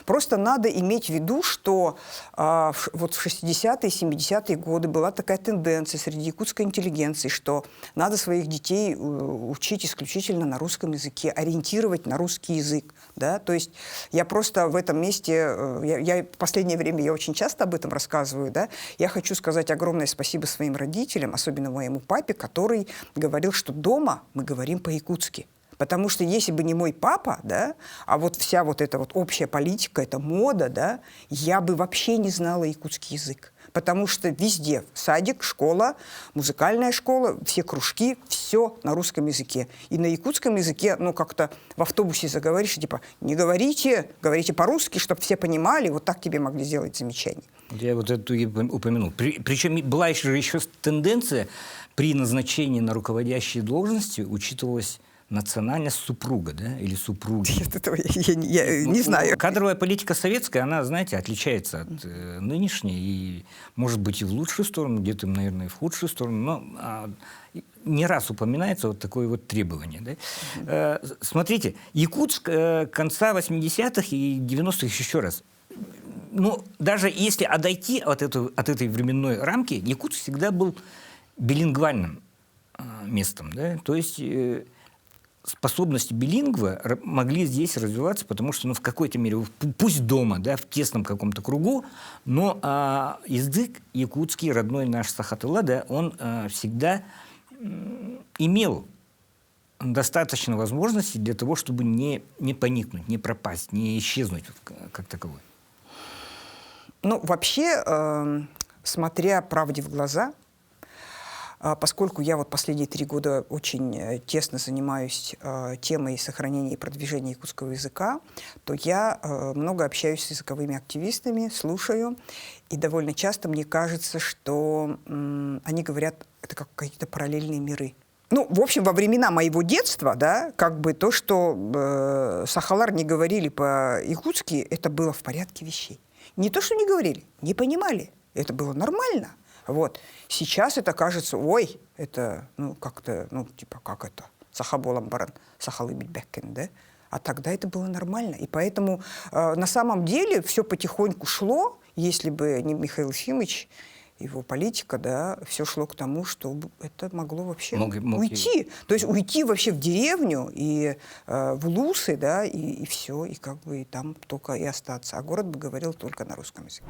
Просто надо иметь в виду, что вот в 60-е, 70-е годы была такая тенденция среди якутской интеллигенции, что надо своих детей учить исключительно на русском языке, ориентировать на русский язык. Да? То есть я просто в этом месте, в последнее время я очень часто об этом рассказываю, да? Я хочу сказать огромное спасибо своим родителям, особенно моему папе, который говорил, что дома мы говорим по-якутски. Потому что если бы не мой папа, да, а вот вся вот эта вот общая политика, эта мода, да, я бы вообще не знала якутский язык. Потому что везде садик, школа, музыкальная школа, все кружки, все на русском языке. И на якутском языке, ну, как-то в автобусе заговоришь, типа, не говорите, говорите по-русски, чтобы все понимали, вот так тебе могли сделать замечание. Я вот эту упомянул. Причем была еще тенденция, при назначении на руководящие должности учитывалась национальность супруга, да, или супруги. Этого я не знаю. Кадровая политика советская, она, знаете, отличается от нынешней, и, может быть, и в лучшую сторону, где-то, наверное, и в худшую сторону, но не раз упоминается вот такое вот требование. Да? Смотрите, Якутск конца 80-х и 90-х еще раз. Ну, даже если отойти от этой временной рамки, Якутск всегда был билингвальным местом, да, то есть способности билингва могли здесь развиваться, потому что, ну, в какой-то мере, пусть дома, да, в тесном каком-то кругу, но язык якутский, родной наш Сахатыла, да, он всегда имел достаточно возможностей для того, чтобы не поникнуть, не пропасть, не исчезнуть как таковой. Ну, вообще, смотря правде в глаза, поскольку я вот последние 3 года очень тесно занимаюсь темой сохранения и продвижения якутского языка, то я много общаюсь с языковыми активистами, слушаю, и довольно часто мне кажется, что они говорят, это как какие-то параллельные миры. Ну, в общем, во времена моего детства, да, как бы то, что сахалар не говорили по-якутски, это было в порядке вещей. Не то, что не говорили, не понимали. Это было нормально. Вот. Сейчас это кажется, ой, это, ну, как-то, ну, типа, как это? Сахаболам баран, сахалыбить беккен, да? А тогда это было нормально. И поэтому на самом деле все потихоньку шло, если бы не Михаил Ефимович, его политика, да, все шло к тому, что это могло вообще уйти. То есть уйти вообще в деревню и в Лусы, да, и все, и как бы и там только и остаться. А город бы говорил только на русском языке.